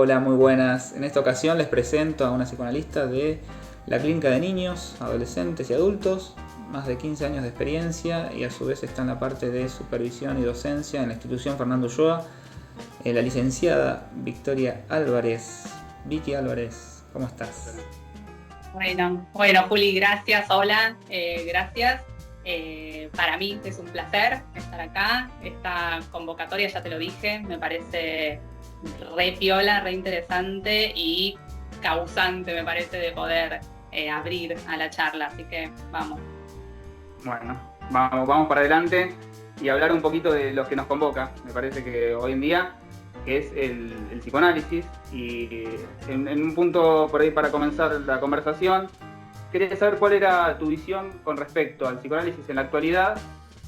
Hola, muy buenas. En esta ocasión les presento a una psicoanalista de la Clínica de Niños, Adolescentes y Adultos, más de 15 años de experiencia y a su vez está en la parte de supervisión y docencia en la institución Fernando Ulloa, la licenciada Victoria Álvarez. Vicky Álvarez, ¿cómo estás? Bueno, Juli, gracias, hola, gracias. Para mí es un placer estar acá. Esta convocatoria, ya te lo dije, me parece re piola, re interesante y causante, me parece, de poder abrir a la charla. Así que vamos. Bueno, vamos para adelante y hablar un poquito de lo que nos convoca. Me parece que hoy en día, que es el psicoanálisis. Y en un punto por ahí para comenzar la conversación, quería saber cuál era tu visión con respecto al psicoanálisis en la actualidad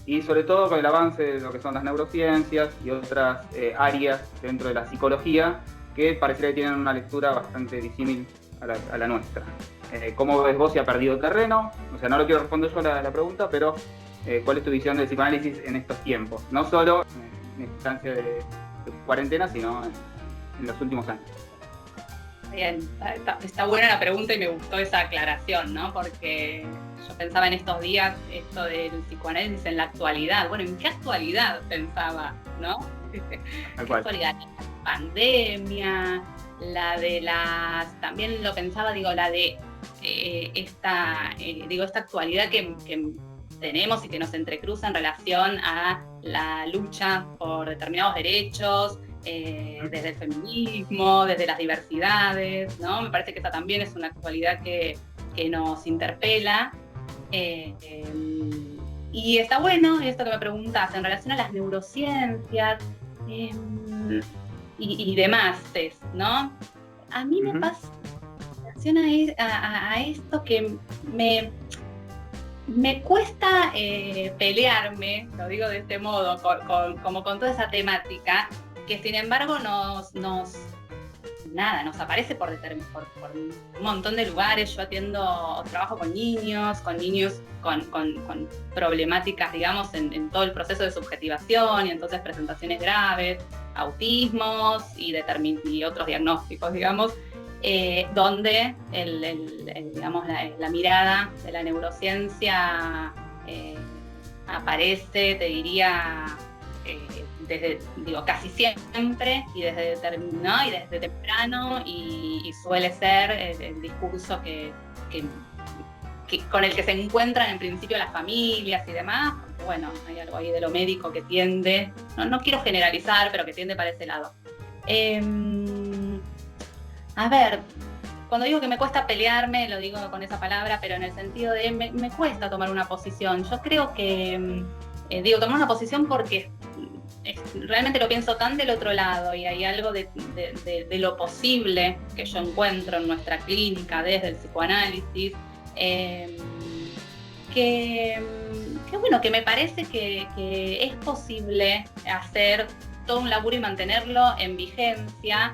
y sobre todo con el avance de lo que son las neurociencias y otras áreas dentro de la psicología que pareciera que tienen una lectura bastante disímil a la nuestra. ¿Cómo ves vos si ha perdido terreno? O sea, no lo quiero responder yo la pregunta, pero ¿cuál es tu visión del psicoanálisis en estos tiempos? No solo en instancia de cuarentena, sino en los últimos años. Bien, está buena la pregunta y me gustó esa aclaración, ¿no? Porque yo pensaba en estos días esto del psicoanálisis en la actualidad. Bueno, ¿en qué actualidad pensaba, no? ¿Qué actualidad? La pandemia, la de las... También lo pensaba, digo, la de esta actualidad que tenemos y que nos entrecruza en relación a la lucha por determinados derechos, desde el feminismo, desde las diversidades, ¿no? Me parece que esa también es una actualidad que nos interpela. Y está bueno esto que me preguntas en relación a las neurociencias y demás, ¿no? A mí me pasa en relación a esto que me cuesta pelearme, lo digo de este modo, como con toda esa temática, que sin embargo nos aparece por un montón de lugares. Yo trabajo con niños con problemáticas, digamos, en todo el proceso de subjetivación y entonces presentaciones graves, autismos y otros diagnósticos, digamos, donde digamos, la mirada de la neurociencia aparece, te diría, casi siempre y desde temprano y suele ser el discurso con el que se encuentran en principio las familias y demás, porque bueno, hay algo ahí de lo médico que tiende, no quiero generalizar, pero que tiende para ese lado. A ver, cuando digo que me cuesta pelearme, lo digo con esa palabra, pero en el sentido de me cuesta tomar una posición. Yo creo que, tomar una posición porque realmente lo pienso tan del otro lado y hay algo de lo posible que yo encuentro en nuestra clínica desde el psicoanálisis, que me parece que es posible hacer todo un laburo y mantenerlo en vigencia,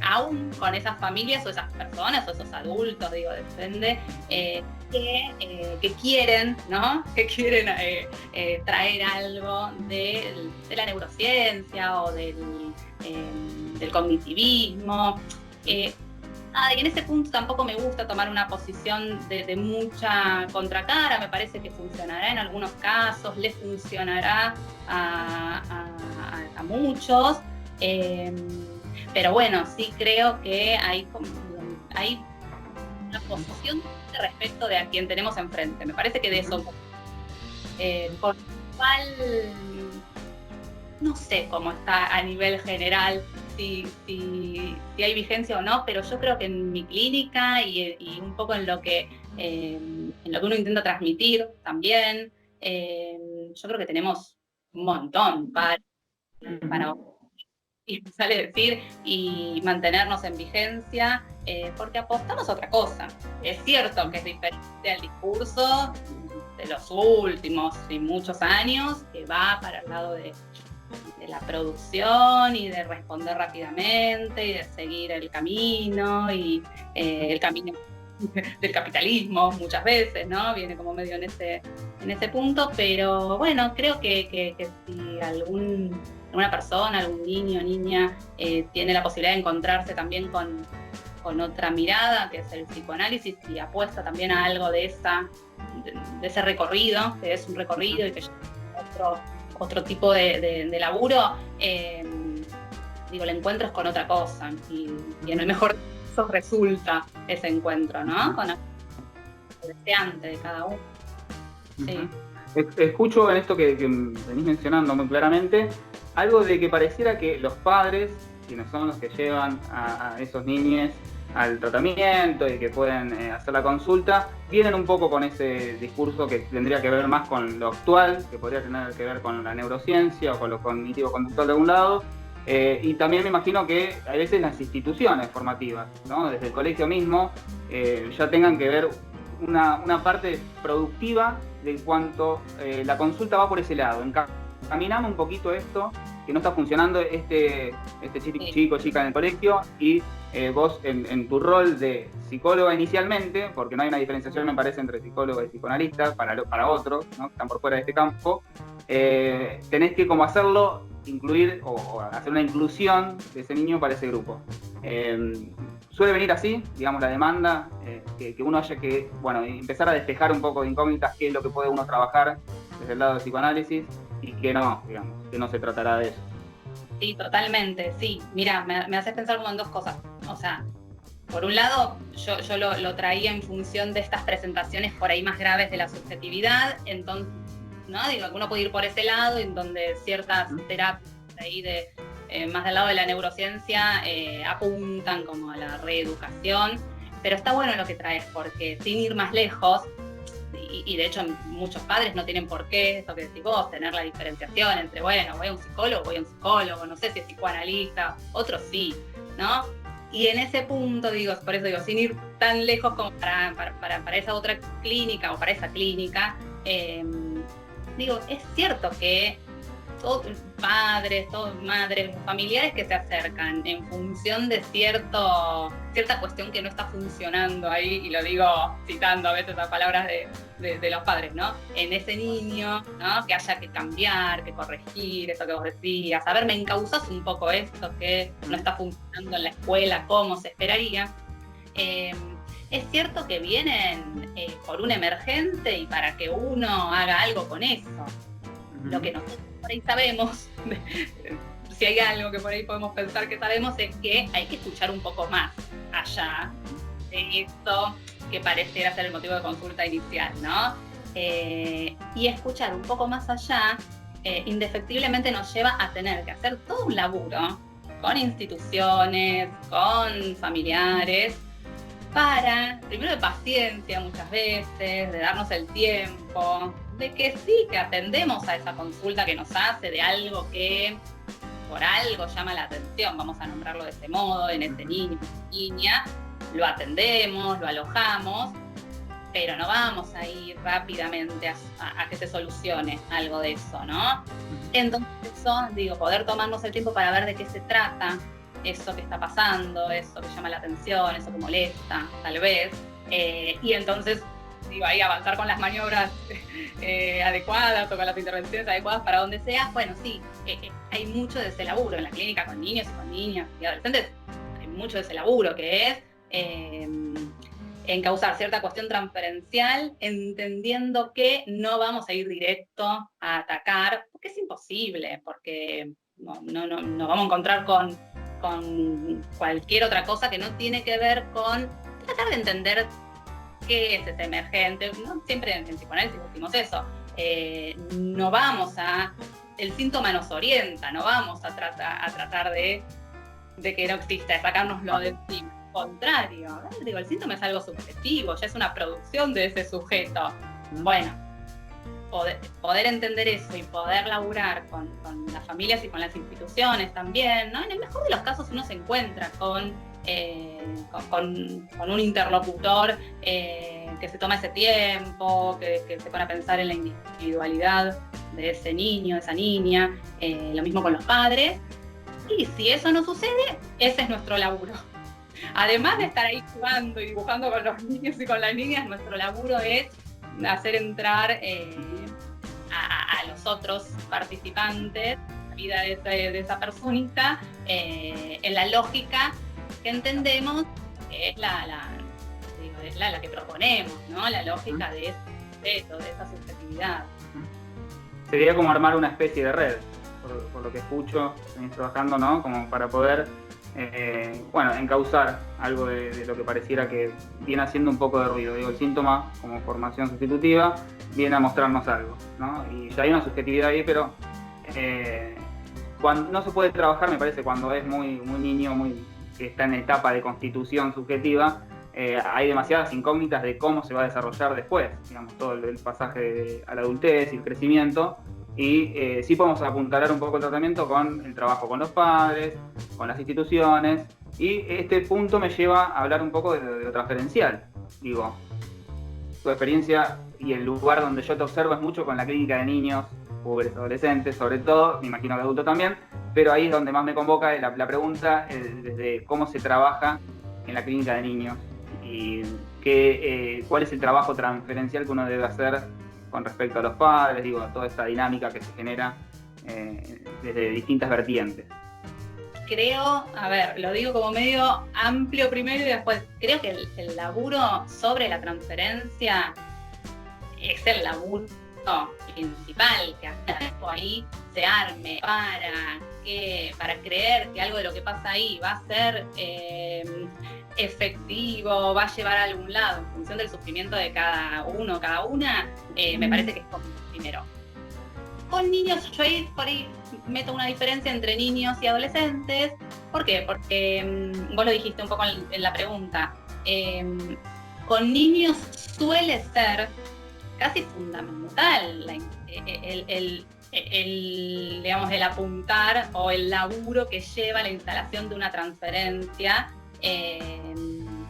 aún con esas familias o esas personas o esos adultos, depende, que quieren, ¿no? Que quieren traer algo de la neurociencia o del cognitivismo. Y en ese punto tampoco me gusta tomar una posición de mucha contracara. Me parece que funcionará en algunos casos, le funcionará a muchos, pero bueno, sí creo que hay una posición respecto de a quien tenemos enfrente. Me parece que de eso, por lo cual no sé cómo está a nivel general, si hay vigencia o no, pero yo creo que en mi clínica y un poco en lo que uno intenta transmitir también, yo creo que tenemos un montón para y sale decir y mantenernos en vigencia, porque apostamos a otra cosa. Es cierto que es diferente al discurso de los últimos y muchos años, que va para el lado de la producción y de responder rápidamente y de seguir el camino y el camino del capitalismo muchas veces, ¿no? Viene como medio en ese punto, pero bueno, creo que si alguna persona, algún niño o niña tiene la posibilidad de encontrarse también con otra mirada, que es el psicoanálisis, y apuesta también a algo de ese recorrido, que es un recorrido y que lleva otro tipo de laburo, el encuentro es con otra cosa, y en el mejor caso resulta ese encuentro, ¿no? Con el deseante de cada uno. Sí. Escucho en esto que venís mencionando muy claramente, algo de que pareciera que los padres, quienes son los que llevan a esos niños al tratamiento y que pueden hacer la consulta, vienen un poco con ese discurso que tendría que ver más con lo actual, que podría tener que ver con la neurociencia o con lo cognitivo-conductual de algún lado, y también me imagino que a veces las instituciones formativas, ¿no? Desde el colegio mismo, ya tengan que ver una parte productiva de cuanto la consulta va por ese lado. Encaminamos un poquito esto, que no está funcionando este chico, chica en el colegio, y vos en tu rol de psicóloga inicialmente, porque no hay una diferenciación, me parece, entre psicóloga y psicoanalista, para otros, ¿no?, que están por fuera de este campo, tenés que como hacerlo, incluir o hacer una inclusión de ese niño para ese grupo. Suele venir así, digamos, la demanda, que uno haya que, empezar a despejar un poco de incógnitas, qué es lo que puede uno trabajar desde el lado del psicoanálisis y que no, digamos, que no se tratará de eso. Sí, totalmente, sí. Mira, me haces pensar como en dos cosas. O sea, por un lado, yo lo traía en función de estas presentaciones por ahí más graves de la subjetividad, entonces, ¿no? Digo, uno puede ir por ese lado, en donde ciertas terapias ahí más del lado de la neurociencia apuntan como a la reeducación, pero está bueno lo que traes, porque sin ir más lejos, y de hecho muchos padres no tienen por qué, esto que decís vos, tener la diferenciación entre, voy a un psicólogo, no sé si es psicoanalista, otros sí, ¿no? Y en ese punto, por eso digo, sin ir tan lejos como para esa otra clínica o para esa clínica, es cierto que todos padres, madres, familiares que se acercan en función de cierta cuestión que no está funcionando ahí, y lo digo citando a veces las palabras de los padres, ¿no? En ese niño, ¿no? Que haya que cambiar, que corregir, eso que vos decías. A ver, me encauzás un poco esto que no está funcionando en la escuela como se esperaría. Es cierto que vienen por un emergente y para que uno haga algo con eso. Lo que nosotros por ahí sabemos, si hay algo que por ahí podemos pensar que sabemos, es que hay que escuchar un poco más allá de esto que pareciera ser el motivo de consulta inicial, ¿no? Y escuchar un poco más allá, indefectiblemente nos lleva a tener que hacer todo un laburo con instituciones, con familiares, primero de paciencia muchas veces, de darnos el tiempo, de que sí, que atendemos a esa consulta que nos hace de algo que por algo llama la atención, vamos a nombrarlo de ese modo, en este niño, niña, lo atendemos, lo alojamos, pero no vamos a ir rápidamente a que se solucione algo de eso, ¿no? Entonces poder tomarnos el tiempo para ver de qué se trata, eso que está pasando, eso que llama la atención, eso que molesta, tal vez, y entonces ahí avanzar con las maniobras adecuadas o con las intervenciones adecuadas para donde sea. Bueno, sí, hay mucho de ese laburo en la clínica con niños y con niñas y adolescentes, hay mucho de ese laburo que es encauzar cierta cuestión transferencial, entendiendo que no vamos a ir directo a atacar, porque es imposible, porque no vamos a encontrar con cualquier otra cosa que no tiene que ver con tratar de entender qué es ese emergente. ¿No? Siempre en psicoanálisis decimos eso. No vamos el síntoma nos orienta, no vamos a tratar de que no exista, de sacárnoslo de encima. Al contrario, el síntoma es algo subjetivo, ya es una producción de ese sujeto. Bueno, poder entender eso y poder laburar con las familias y con las instituciones también, ¿no? En el mejor de los casos uno se encuentra con un interlocutor que se toma ese tiempo, que se pone a pensar en la individualidad de ese niño, de esa niña, lo mismo con los padres. Y si eso no sucede, ese es nuestro laburo. Además de estar ahí jugando y dibujando con los niños y con las niñas, nuestro laburo es hacer entrar a los otros participantes vida de esa personita en la lógica que entendemos que es la que proponemos, ¿no? La lógica de ese sujeto, de esa subjetividad. Sería como armar una especie de red, por lo que escucho, venís trabajando, ¿no? Como para poder, encauzar algo de lo que pareciera que viene haciendo un poco de ruido. Digo, el síntoma, como formación sustitutiva, viene a mostrarnos algo, ¿no? Y ya hay una subjetividad ahí, pero cuando no se puede trabajar, me parece, cuando es muy, muy niño, que está en etapa de constitución subjetiva, hay demasiadas incógnitas de cómo se va a desarrollar después, digamos, todo el pasaje a la adultez y el crecimiento. Y sí podemos apuntalar un poco el tratamiento con el trabajo con los padres, con las instituciones, y este punto me lleva a hablar un poco de lo transferencial. Digo, tu experiencia y el lugar donde yo te observo es mucho con la clínica de niños, pobres, adolescentes, sobre todo, me imagino de adulto también, pero ahí es donde más me convoca la pregunta desde cómo se trabaja en la clínica de niños y cuál es el trabajo transferencial que uno debe hacer con respecto a los padres, digo, a toda esta dinámica que se genera desde distintas vertientes. Creo, a ver, lo digo como medio amplio primero y después, creo que el laburo sobre la transferencia es el laburo principal, que hasta ahí se arme para creer que algo de lo que pasa ahí va a ser efectivo, va a llevar a algún lado en función del sufrimiento de cada uno, cada una, me parece que es como primero. Con niños, yo ahí por ahí meto una diferencia entre niños y adolescentes. ¿Por qué? Porque vos lo dijiste un poco en la pregunta. Con niños suele ser casi fundamental digamos, el apuntar o el laburo que lleva la instalación de una transferencia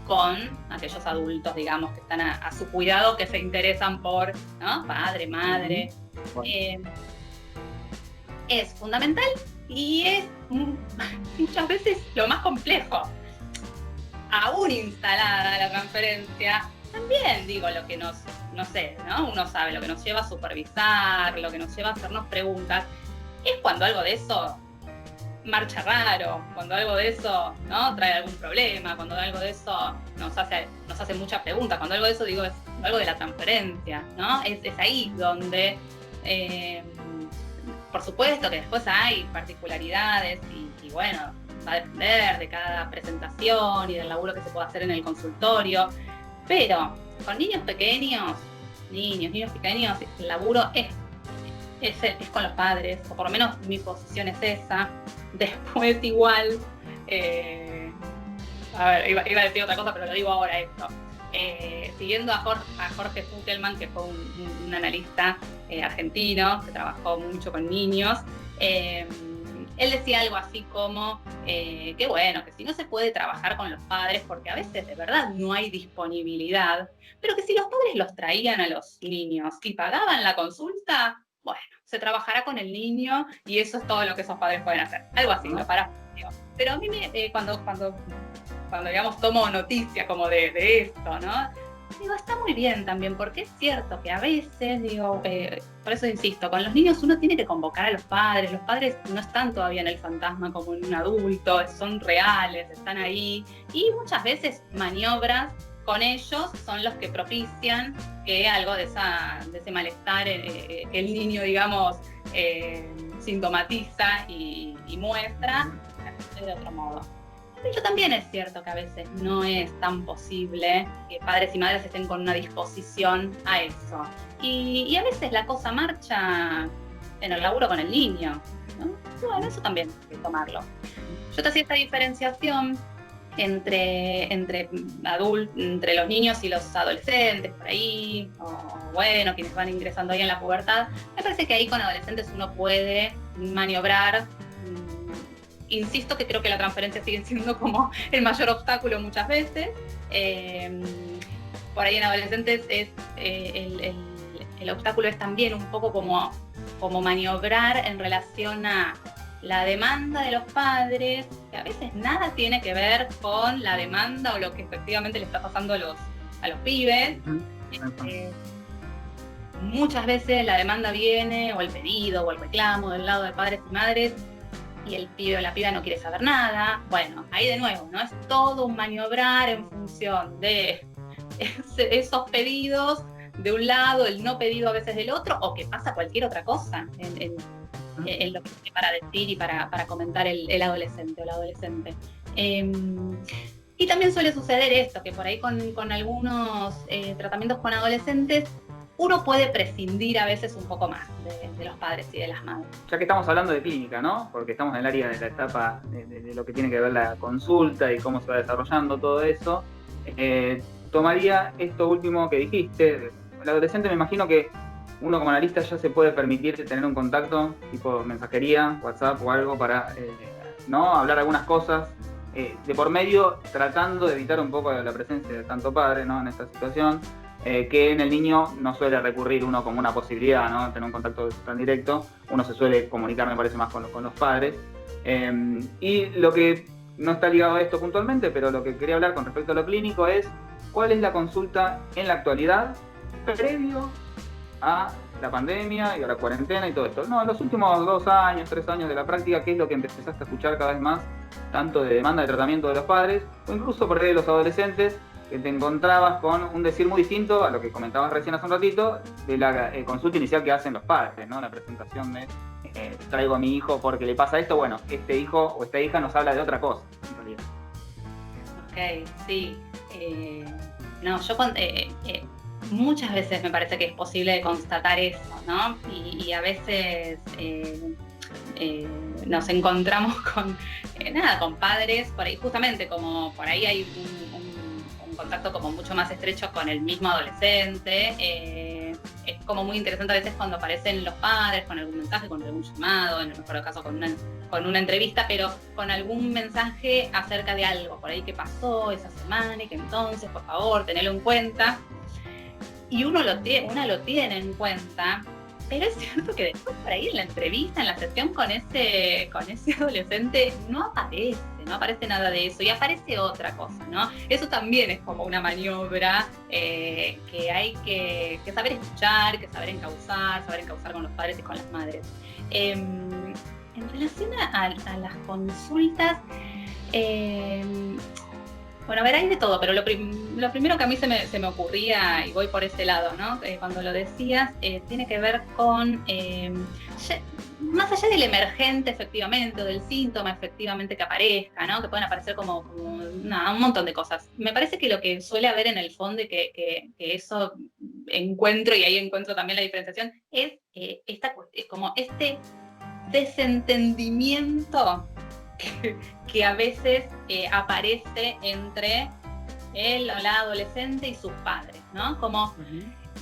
con aquellos adultos, digamos, que están a su cuidado, que se interesan por, ¿no? Padre, madre. Bueno. Es fundamental y es muchas veces lo más complejo. Aún instalada la transferencia, también digo lo que nos, no sé, ¿no? Uno sabe lo que nos lleva a supervisar, lo que nos lleva a hacernos preguntas, es cuando algo de eso marcha raro, cuando algo de eso, ¿no? Trae algún problema, cuando algo de eso nos hace muchas preguntas, cuando algo de eso, digo, es algo de la transferencia, ¿no? Es ahí donde, por supuesto que después hay particularidades y bueno, va a depender de cada presentación y del laburo que se puede hacer en el consultorio, pero con niños pequeños, el laburo es con los padres, o por lo menos mi posición es esa. Después igual, a ver, iba a decir otra cosa, pero lo digo ahora esto. Siguiendo a Jorge Fuckelman, que fue un analista argentino que trabajó mucho con niños, él decía algo así como que bueno, que si no se puede trabajar con los padres porque a veces de verdad no hay disponibilidad, pero que si los padres los traían a los niños y pagaban la consulta, bueno, se trabajará con el niño y eso es todo lo que esos padres pueden hacer. Algo así, ¿no? Pero a mí cuando digamos tomo noticia como de esto, ¿no? Digo, está muy bien también, porque es cierto que a veces, digo, por eso insisto, con los niños uno tiene que convocar a los padres no están todavía en el fantasma como en un adulto, son reales, están ahí, y muchas veces maniobras con ellos son los que propician que algo de ese malestar el niño, digamos, sintomatiza y muestra de otro modo. Pero también es cierto que a veces no es tan posible que padres y madres estén con una disposición a eso. Y a veces la cosa marcha en el laburo con el niño, ¿no? Bueno, eso también hay que tomarlo. Yo te hacía esta diferenciación entre los niños y los adolescentes, por ahí, o bueno, quienes van ingresando ahí en la pubertad. Me parece que ahí con adolescentes uno puede maniobrar. Insisto que creo que la transferencia sigue siendo como el mayor obstáculo muchas veces. Por ahí en adolescentes el obstáculo es también un poco como maniobrar en relación a la demanda de los padres, que a veces nada tiene que ver con la demanda o lo que efectivamente le está pasando a los pibes. muchas veces la demanda viene, o el pedido, o el reclamo del lado de padres y madres, y el pibe o la piba no quiere saber nada. Bueno, ahí de nuevo, ¿no? Es todo un maniobrar en función de esos pedidos de un lado, el no pedido a veces del otro, o que pasa cualquier otra cosa en lo que tiene para decir y para comentar el adolescente o la adolescente. Y también suele suceder esto, que por ahí con algunos tratamientos con adolescentes uno puede prescindir a veces un poco más de los padres y de las madres. Ya que estamos hablando de clínica, ¿no? Porque estamos en el área de la etapa de lo que tiene que ver la consulta y cómo se va desarrollando todo eso, tomaría esto último que dijiste. El adolescente, me imagino que uno como analista ya se puede permitir tener un contacto tipo mensajería, WhatsApp o algo para ¿no? hablar algunas cosas de por medio, tratando de evitar un poco la presencia de tanto padre, ¿no? en esta situación, que en el niño no suele recurrir uno como una posibilidad, ¿no? tener un contacto tan directo. Uno se suele comunicar, me parece, más con los padres. Y lo que no está ligado a esto puntualmente, pero lo que quería hablar con respecto a lo clínico es cuál es la consulta en la actualidad previo a la pandemia y a la cuarentena y todo esto. No, en los últimos 2 años, 3 años de la práctica, ¿qué es lo que empezaste a escuchar cada vez más, tanto de demanda de tratamiento de los padres, o incluso por ahí de los adolescentes, que te encontrabas con un decir muy distinto a lo que comentabas recién hace un ratito, de la consulta inicial que hacen los padres, ¿no? La presentación de traigo a mi hijo porque le pasa esto, bueno, este hijo o esta hija nos habla de otra cosa, en realidad. Ok, sí. No, yo muchas veces me parece que es posible constatar eso, ¿no? Y a veces nos encontramos con padres, por ahí justamente como por ahí hay un contacto como mucho más estrecho con el mismo adolescente. Es como muy interesante a veces cuando aparecen los padres con algún mensaje, con algún llamado, en el mejor caso con una entrevista, pero con algún mensaje acerca de algo por ahí que pasó esa semana y que entonces, por favor, tenelo en cuenta. Y una lo tiene en cuenta, pero es cierto que después por ahí en la entrevista, en la sesión con ese adolescente, no aparece nada de eso y aparece otra cosa, ¿no? Eso también es como una maniobra que hay que saber escuchar, que saber encauzar con los padres y con las madres. En relación a las consultas, bueno, a ver, hay de todo, pero lo primero que a mí se me ocurría, y voy por ese lado, ¿no? Cuando lo decías, tiene que ver con, más allá del emergente efectivamente, o del síntoma efectivamente que aparezca, ¿no? Que pueden aparecer como un montón de cosas. Me parece que lo que suele haber en el fondo, y que eso encuentro, y ahí encuentro también la diferenciación, es como este desentendimiento que a veces aparece entre él o la adolescente y sus padres, ¿no? Como,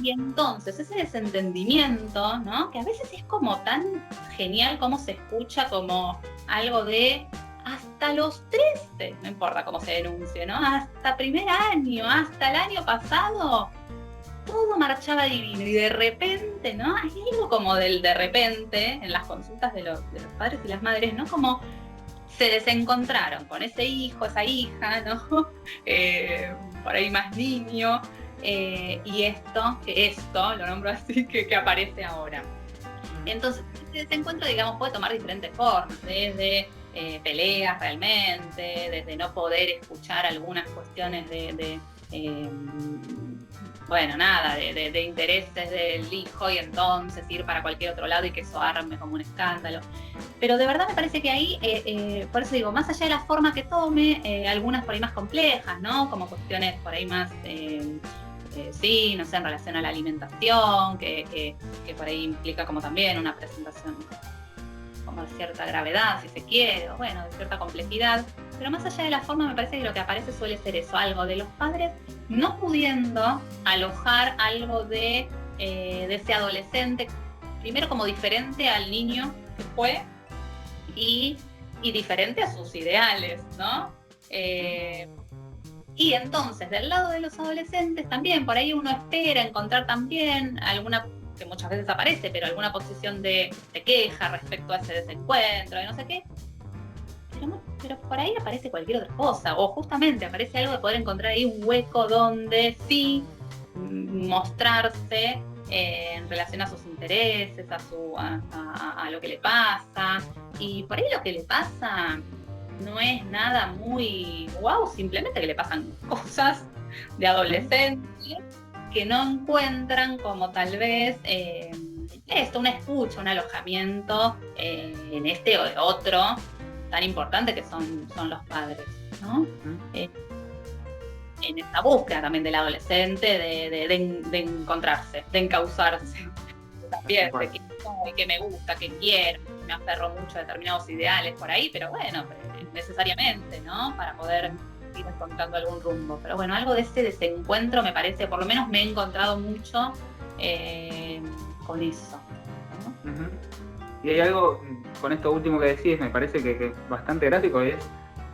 y entonces ese desentendimiento, ¿no? Que a veces es como tan genial como se escucha como algo de hasta los 13, no importa cómo se denuncie, ¿no? Hasta primer año, hasta el año pasado, todo marchaba divino, y de repente, ¿no? Hay algo como del de repente en las consultas de los padres y las madres, ¿no? Como se desencontraron con ese hijo, esa hija, ¿no? Por ahí más niño, y esto, lo nombro así, que aparece ahora. Entonces, ese desencuentro, digamos, puede tomar diferentes formas, desde peleas realmente, desde no poder escuchar algunas cuestiones de intereses del hijo y entonces ir para cualquier otro lado y que eso arme como un escándalo. Pero de verdad me parece que ahí, por eso digo, más allá de la forma que tome, algunas por ahí más complejas, ¿no? Como cuestiones por ahí más, sí, no sé, en relación a la alimentación, que por ahí implica como también una presentación como de cierta gravedad, si se quiere, o bueno, de cierta complejidad. Pero más allá de la forma, me parece que lo que aparece suele ser eso, algo de los padres no pudiendo alojar algo de ese adolescente, primero como diferente al niño que fue y diferente a sus ideales, ¿no? Y entonces, del lado de los adolescentes también, por ahí uno espera encontrar también alguna, que muchas veces aparece, pero alguna posición de queja respecto a ese desencuentro, de no sé qué. Pero por ahí aparece cualquier otra cosa, o justamente aparece algo de poder encontrar ahí un hueco donde sí mostrarse en relación a sus intereses, a lo que le pasa. Y por ahí lo que le pasa no es nada muy wow, simplemente que le pasan cosas de adolescente que no encuentran como tal vez una escucha, un alojamiento en este o otro tan importante que son los padres, ¿no? En esta búsqueda también del adolescente de encontrarse, de encauzarse. También, de qué soy, qué me gusta, qué quiero, me aferro mucho a determinados ideales por ahí, pero bueno, necesariamente, ¿no? Para poder ir encontrando algún rumbo. Pero bueno, algo de ese desencuentro me parece, por lo menos me he encontrado mucho con eso, ¿no? Uh-huh. Y hay algo, con esto último que decís, me parece que es bastante gráfico, es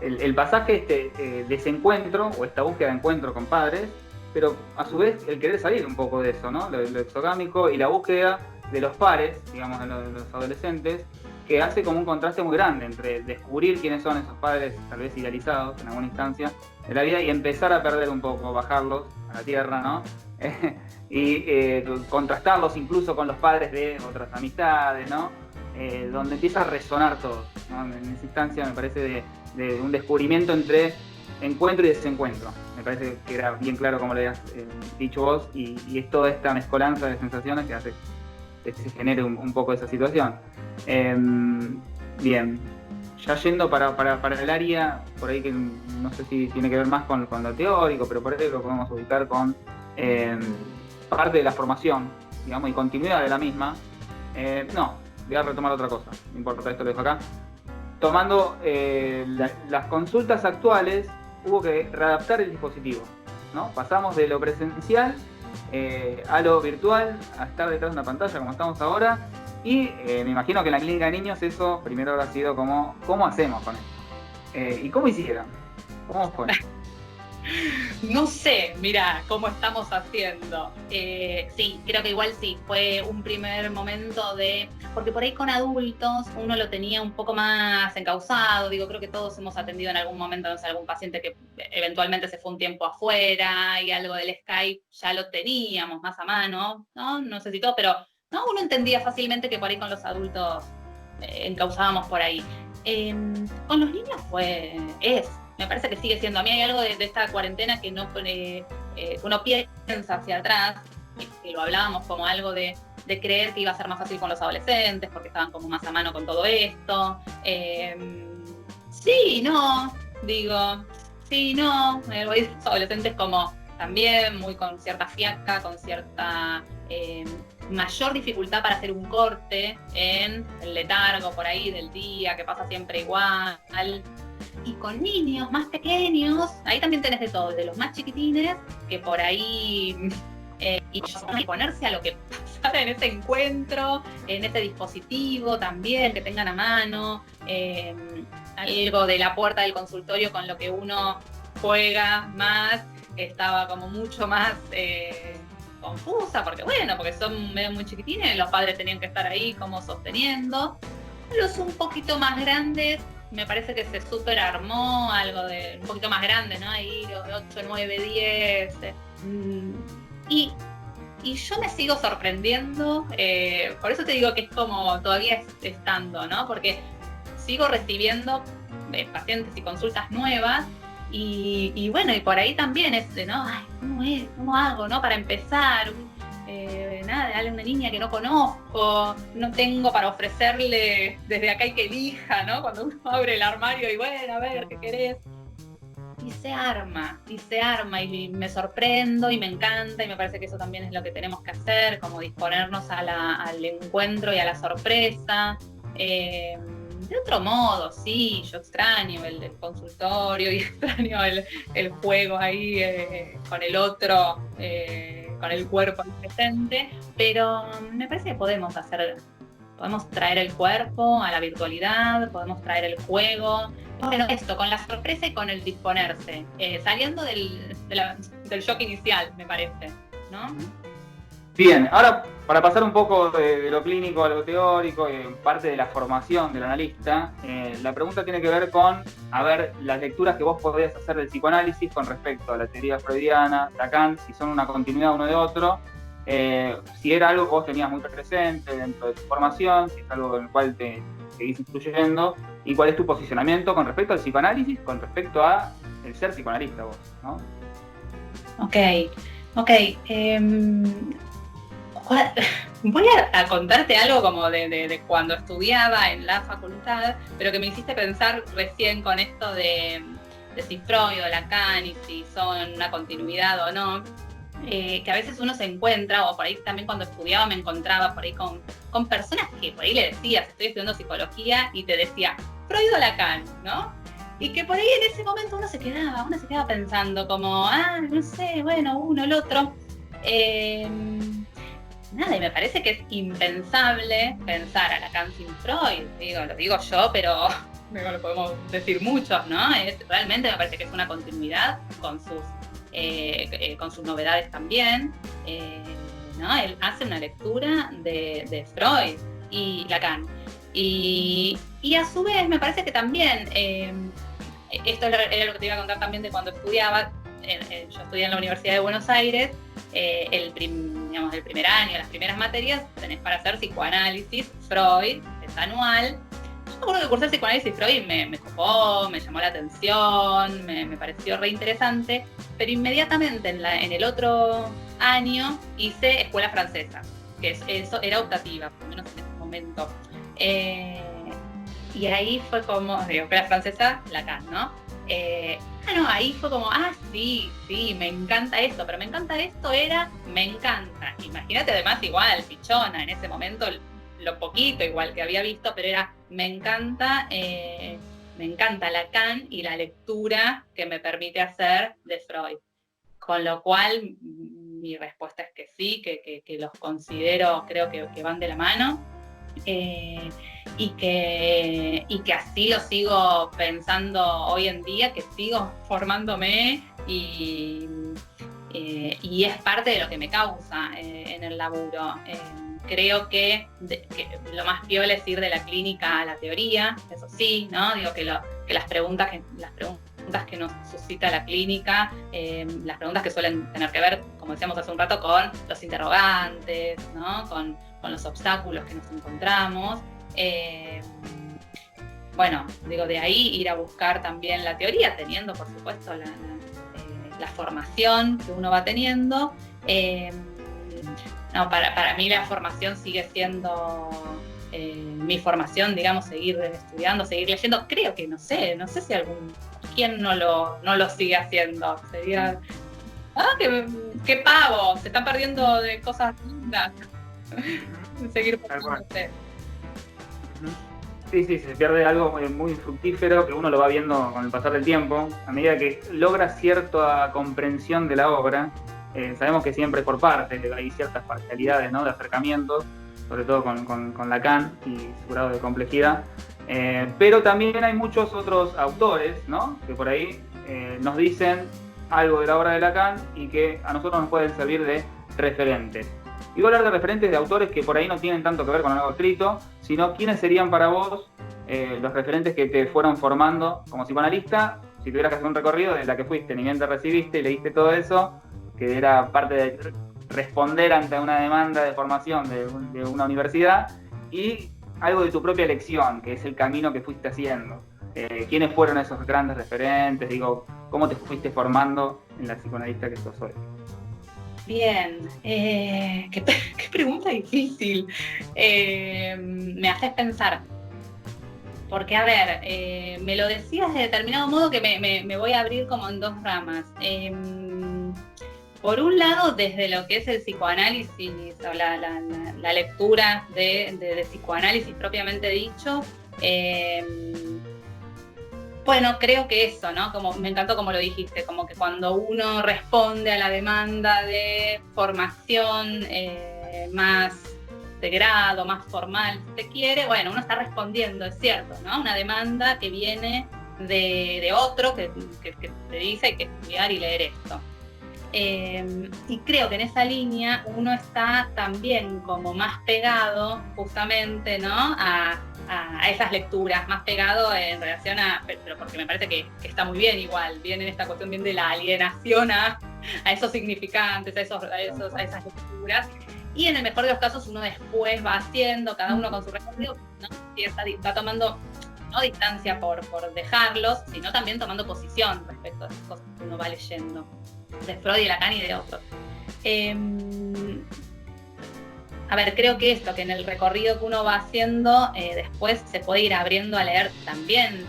el pasaje desencuentro, o esta búsqueda de encuentro con padres, pero a su vez el querer salir un poco de eso, ¿no? Lo exogámico y la búsqueda de los pares, digamos, de los adolescentes, que hace como un contraste muy grande entre descubrir quiénes son esos padres, tal vez idealizados en alguna instancia de la vida, y empezar a perder un poco, bajarlos a la tierra, ¿no? Y contrastarlos incluso con los padres de otras amistades, ¿no? Donde empieza a resonar todo, ¿no? En esa instancia me parece de un descubrimiento entre encuentro y desencuentro. Me parece que era bien claro como lo habías dicho vos, y es toda esta mezcolanza de sensaciones que hace que se genere un poco esa situación. Bien, ya yendo para el área, por ahí que no sé si tiene que ver más con lo teórico, pero por ahí lo podemos ubicar con parte de la formación, digamos, y continuidad de la misma. No, voy a retomar otra cosa, no importa, esto lo dejo acá. Tomando las consultas actuales, hubo que readaptar el dispositivo, ¿no? Pasamos de lo presencial a lo virtual, a estar detrás de una pantalla como estamos ahora, y me imagino que en la clínica de niños eso primero habrá sido como, ¿cómo hacemos con esto? ¿Y cómo hicieron? ¿Cómo fue? No sé, mira, cómo estamos haciendo. Sí, creo que igual sí, fue un primer momento porque por ahí con adultos uno lo tenía un poco más encauzado, digo, creo que todos hemos atendido en algún momento, no sé, algún paciente que eventualmente se fue un tiempo afuera y algo del Skype ya lo teníamos más a mano, ¿no? No sé si todo, pero no, uno entendía fácilmente que por ahí con los adultos encauzábamos por ahí. Con los niños me parece que sigue siendo. A mí hay algo de esta cuarentena que uno piensa hacia atrás, que lo hablábamos como algo de creer que iba a ser más fácil con los adolescentes, porque estaban como más a mano con todo esto. Sí, no, digo, sí, no. Los adolescentes como también muy con cierta fiaca, con cierta mayor dificultad para hacer un corte en el letargo por ahí del día, que pasa siempre igual. Y con niños más pequeños, ahí también tenés de todo, de los más chiquitines, que por ahí y ponerse a lo que pasara en ese encuentro, en ese dispositivo también, que tengan a mano, algo de la puerta del consultorio con lo que uno juega más, estaba como mucho más confusa, porque son medio muy chiquitines, los padres tenían que estar ahí como sosteniendo. Los un poquito más grandes, me parece que se súper armó algo de un poquito más grande, ¿no? Ahí los de 8, 9, 10. Y yo me sigo sorprendiendo, por eso te digo que es como todavía estando, ¿no? Porque sigo recibiendo pacientes y consultas nuevas y bueno, y por ahí también ¿no? Ay, ¿cómo hago, no? Para empezar, dale a una niña que no conozco, no tengo para ofrecerle desde acá y que elija, ¿no? Cuando uno abre el armario y bueno, a ver, ¿qué querés? Y se arma, y me sorprendo y me encanta, y me parece que eso también es lo que tenemos que hacer, como disponernos al encuentro y a la sorpresa. De otro modo, sí, yo extraño el consultorio y extraño el juego ahí con el otro, con el cuerpo presente, pero me parece que podemos traer el cuerpo a la virtualidad, podemos traer el juego. Bueno, esto, con la sorpresa y con el disponerse, saliendo del shock inicial, me parece, ¿no? Bien, ahora para pasar un poco de lo clínico a lo teórico, parte de la formación del analista, la pregunta tiene que ver con, las lecturas que vos podés hacer del psicoanálisis con respecto a la teoría freudiana, Lacan, si son una continuidad uno de otro, si era algo que vos tenías muy presente dentro de tu formación, si es algo en el cual te seguís instruyendo, y cuál es tu posicionamiento con respecto al psicoanálisis, con respecto a el ser psicoanalista vos, ¿no? Ok. Voy a contarte algo como de cuando estudiaba en la facultad, pero que me hiciste pensar recién con esto de si Freud o Lacan y si son una continuidad o no. Que a veces uno se encuentra, o por ahí también cuando estudiaba me encontraba por ahí con personas que por ahí le decías, estoy estudiando psicología, y te decía Freud o Lacan, ¿no? Y que por ahí en ese momento uno se quedaba pensando como, no sé, bueno, uno, el otro. Nada, y me parece que es impensable pensar a Lacan sin Freud. Lo digo yo, pero lo podemos decir muchos, ¿no? Realmente me parece que es una continuidad con sus novedades también, ¿no? Él hace una lectura de Freud y Lacan. Y a su vez me parece que también, esto era lo que te iba a contar también de cuando estudiaba. Yo estudié en la Universidad de Buenos Aires. El primer año, las primeras materias, tenés para hacer psicoanálisis, Freud, es anual. Yo me acuerdo que cursé psicoanálisis Freud me copó, me llamó la atención, me pareció re interesante, pero inmediatamente en el otro año hice escuela francesa, que eso era optativa, por lo menos en ese momento. Y ahí fue como, escuela francesa, Lacan, ¿no? Ahí fue como, sí, me encanta esto, pero me encanta esto me encanta. Imagínate además igual, pichona, en ese momento lo poquito igual que había visto, pero me encanta Lacan y la lectura que me permite hacer de Freud. Con lo cual, mi respuesta es que sí, que los considero, creo que van de la mano. Y que así lo sigo pensando hoy en día, que sigo formándome y es parte de lo que me causa en el laburo. Creo que lo más piola es ir de la clínica a la teoría, eso sí, ¿no? Digo que las preguntas que nos suscita la clínica, las preguntas que suelen tener que ver, como decíamos hace un rato, con los interrogantes, ¿no? Con los obstáculos que nos encontramos. De ahí ir a buscar también la teoría, teniendo por supuesto la formación que uno va teniendo. Para mí la formación sigue siendo mi formación, digamos, seguir estudiando, seguir leyendo. Creo que no sé si quien no lo sigue haciendo. Sería, qué pavo, se están perdiendo de cosas lindas. Seguir formándose. Sí, se pierde algo muy fructífero que uno lo va viendo con el pasar del tiempo. A medida que logra cierta comprensión de la obra, sabemos que siempre por parte hay ciertas parcialidades, ¿no? De acercamiento, sobre todo con Lacan y su grado de complejidad. Pero también hay muchos otros autores, ¿no? Que por ahí nos dicen algo de la obra de Lacan y que a nosotros nos pueden servir de referentes. Y voy a hablar de referentes de autores que por ahí no tienen tanto que ver con algo escrito, sino quiénes serían para vos los referentes que te fueron formando como psicoanalista, si tuvieras que hacer un recorrido de la que fuiste, ni bien te recibiste y leíste todo eso, que era parte de responder ante una demanda de formación de una universidad, y algo de tu propia elección, que es el camino que fuiste haciendo. ¿Quiénes fueron esos grandes referentes? ¿Cómo te fuiste formando en la psicoanalista que sos hoy? Bien, qué pregunta difícil. Me haces pensar. Porque, a ver, me lo decías de determinado modo que me voy a abrir como en dos ramas. Por un lado, desde lo que es el psicoanálisis, o la lectura de psicoanálisis propiamente dicho, creo que eso, ¿no? Como me encantó como lo dijiste, como que cuando uno responde a la demanda de formación más de grado, más formal, si se quiere, uno está respondiendo, es cierto, ¿no? Una demanda que viene de otro que te dice hay que estudiar y leer esto. Y creo que en esa línea uno está también como más pegado justamente, ¿no? a a esas lecturas, más pegado en relación a, pero porque me parece que está muy bien igual, bien en esta cuestión bien de la alienación a esos significantes, a esas lecturas. Y en el mejor de los casos uno después va haciendo, cada uno con su recorrido, ¿no? Y va tomando no distancia por dejarlos, sino también tomando posición respecto a esas cosas que uno va leyendo, de Freud y Lacan y de otros. A ver, creo que esto, que en el recorrido que uno va haciendo, después se puede ir abriendo a leer también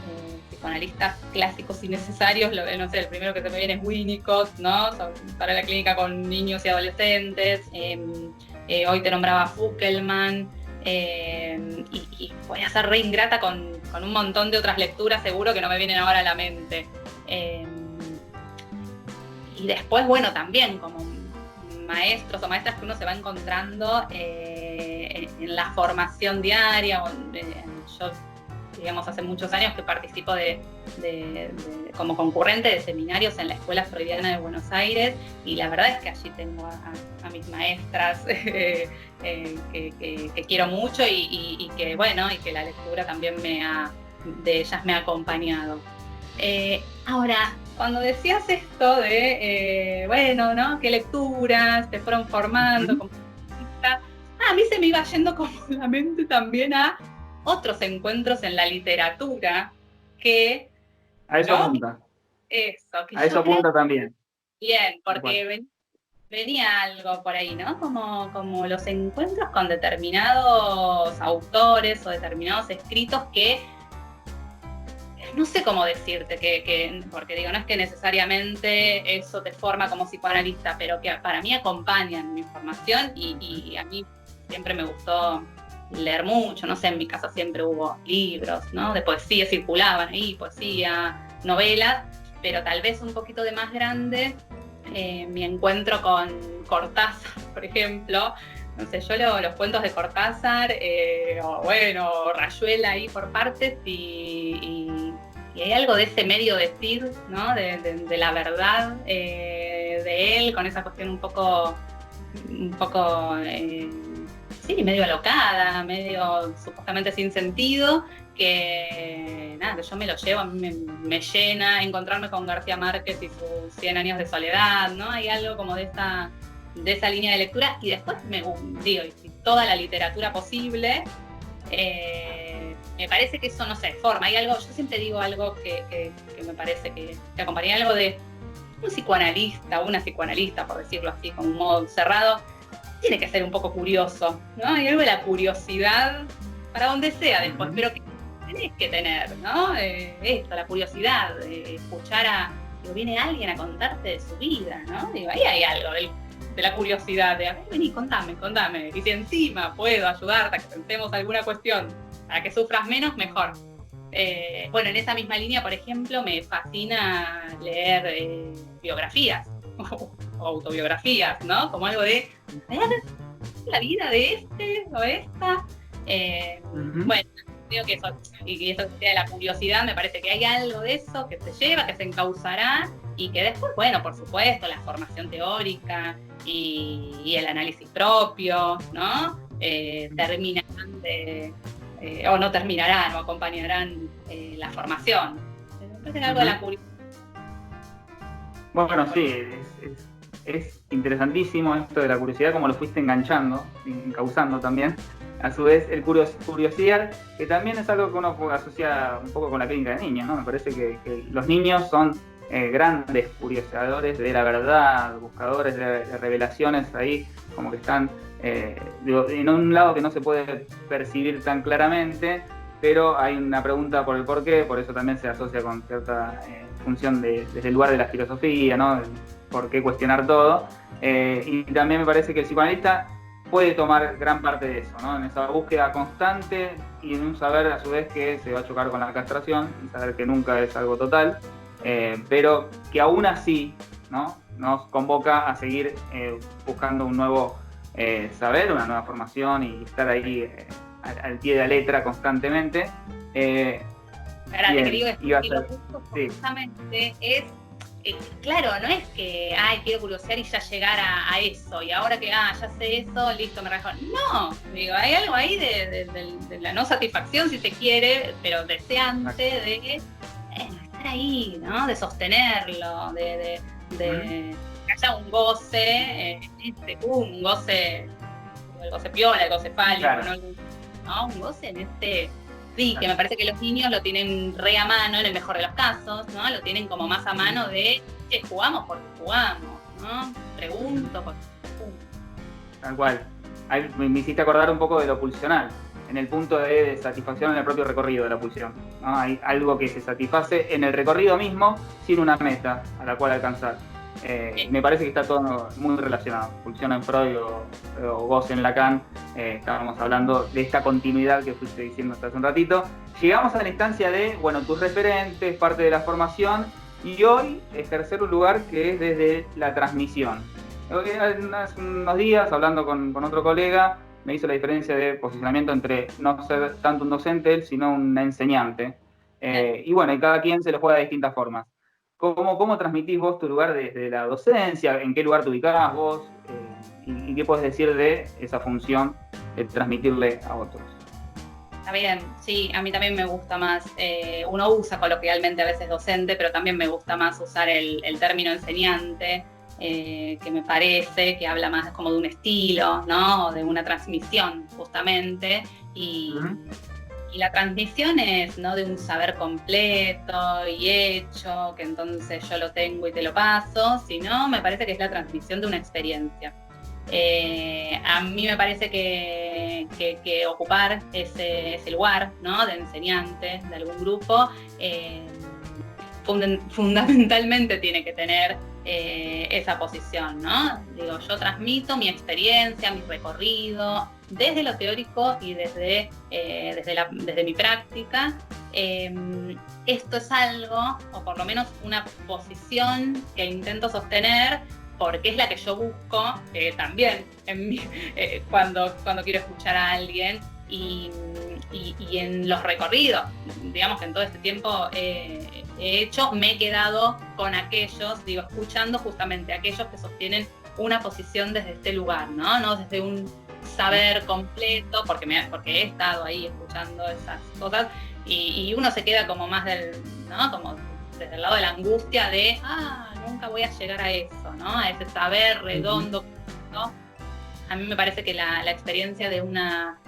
psicoanalistas clásicos y necesarios. No sé, el primero que se me viene es Winnicott, ¿no? Para la clínica con niños y adolescentes. Hoy te nombraba Fuckelman. Y voy a ser re ingrata con un montón de otras lecturas, seguro que no me vienen ahora a la mente. Y después, bueno, también como maestros o maestras que uno se va encontrando en la formación diaria. Yo, digamos, hace muchos años que participo como concurrente de seminarios en la Escuela Freudiana de Buenos Aires, y la verdad es que allí tengo a mis maestras que quiero mucho y que, bueno, y que la lectura también de ellas me ha acompañado. Ahora, cuando decías esto de, bueno, ¿no? ¿Qué lecturas te fueron formando? Como a mí se me iba yendo como la mente también a otros encuentros en la literatura que... A eso apunta. Eso. Que a eso apunta también. Bien, porque venía algo por ahí, ¿no? Como los encuentros con determinados autores o determinados escritos que... No sé cómo decirte, porque digo, no es que necesariamente eso te forma como psicoanalista, pero que para mí acompañan mi formación y a mí siempre me gustó leer mucho, no sé, en mi casa siempre hubo libros, ¿no? De poesía circulaban ahí, poesía, novelas, pero tal vez un poquito de más grande, mi encuentro con Cortázar, por ejemplo. No sé, yo leo los cuentos de Cortázar, o bueno, Rayuela ahí por partes, y hay algo de ese medio decir, ¿no? De la verdad de él, con esa cuestión un poco sí, medio alocada, medio supuestamente sin sentido, que nada, que yo me lo llevo, a mí me llena encontrarme con García Márquez y sus 100 años de soledad, ¿no? Hay algo como de esa línea de lectura, y después digo, y toda la literatura posible, me parece que eso, no sé, forma, hay algo, yo siempre digo algo que me parece que acompaña algo de un psicoanalista, una psicoanalista, por decirlo así, con un modo cerrado, tiene que ser un poco curioso, ¿no? Hay algo de la curiosidad para donde sea después, pero que tenés que tener, ¿no? Esto, la curiosidad, escuchar viene alguien a contarte de su vida, ¿no? Digo, ahí hay algo de la curiosidad, de, a ver, vení, contame, y si encima puedo ayudarte a que pensemos alguna cuestión para que sufras menos, mejor. Bueno, en esa misma línea, por ejemplo, me fascina leer biografías o autobiografías, ¿no? Como algo de la vida de este o esta. Bueno, creo que eso, y eso que sea de la curiosidad, me parece que hay algo de eso que se lleva, que se encauzará, y que después, bueno, por supuesto, la formación teórica y el análisis propio, ¿no? Terminarán o no terminarán, o acompañarán la formación. Me parece que algo de la curiosidad. Bueno, sí, es interesantísimo esto de la curiosidad, como lo fuiste enganchando, encauzando también. A su vez, el curiosidad, que también es algo que uno asocia un poco con la clínica de niños, ¿no? Me parece que los niños son grandes curioseadores de la verdad, buscadores de revelaciones ahí, como que están en un lado que no se puede percibir tan claramente, pero hay una pregunta por el porqué, por eso también se asocia con cierta función desde el lugar de la filosofía, ¿no? Por qué cuestionar todo. Y también me parece que el psicoanalista puede tomar gran parte de eso, ¿no? En esa búsqueda constante y en un saber a su vez que se va a chocar con la castración y saber que nunca es algo total, pero que aún así, ¿no? Nos convoca a seguir buscando un nuevo saber, una nueva formación y estar ahí al pie de la letra constantemente. Ahora, te digo que justamente es claro, no es que, quiero curiosear y ya llegar a eso, y ahora que, ya sé eso, listo, me relajo. No, digo, hay algo ahí de la no satisfacción, si se quiere, pero deseante de estar ahí, ¿no? De sostenerlo, de que haya un goce, un goce, el goce piola, el goce fálico, claro. ¿no? Un goce en sí, que me parece que los niños lo tienen re a mano, en el mejor de los casos, ¿no? Lo tienen como más a mano de, jugamos porque jugamos, ¿no? Pregunto porque pregunto. Tal cual. Ahí me hiciste acordar un poco de lo pulsional, en el punto de satisfacción en el propio recorrido de la pulsión, ¿no? Hay algo que se satisface en el recorrido mismo sin una meta a la cual alcanzar. Me parece que está todo muy relacionado. Pulsión en Freud o goce en Lacan. Estábamos hablando de esta continuidad que fuiste diciendo hasta hace un ratito. Llegamos a la instancia de, tus referentes, parte de la formación, y hoy ejercer un lugar que es desde la transmisión. Hace unos días, hablando con otro colega, me hizo la diferencia de posicionamiento entre no ser tanto un docente él, sino un enseñante. Y cada quien se lo juega de distintas formas. ¿Cómo transmitís vos tu lugar desde la docencia? ¿En qué lugar te ubicás vos? ¿Y qué podés decir de esa función de transmitirle a otros? Está bien, sí, a mí también me gusta más, uno usa coloquialmente a veces docente, pero también me gusta más usar el término enseñante, que me parece que habla más como de un estilo, ¿no? O de una transmisión, justamente, y la transmisión es, ¿no?, de un saber completo y hecho, que entonces yo lo tengo y te lo paso, sino me parece que es la transmisión de una experiencia. A mí me parece que ocupar ese lugar, ¿no?, de enseñante de algún grupo, fundamentalmente tiene que tener esa posición, ¿no? Digo, yo transmito mi experiencia, mi recorrido, desde lo teórico y desde mi práctica. Esto es algo, o por lo menos una posición que intento sostener, porque es la que yo busco también cuando quiero escuchar a alguien y en los recorridos, digamos que en todo este tiempo he hecho, me he quedado con aquellos, escuchando justamente a aquellos que sostienen una posición desde este lugar, ¿no? Desde un saber completo, porque he estado ahí escuchando esas cosas y uno se queda como más ¿no?, como desde el lado de la angustia de nunca voy a llegar a eso, ¿no?, a ese saber redondo, ¿no? A mí me parece que la experiencia de una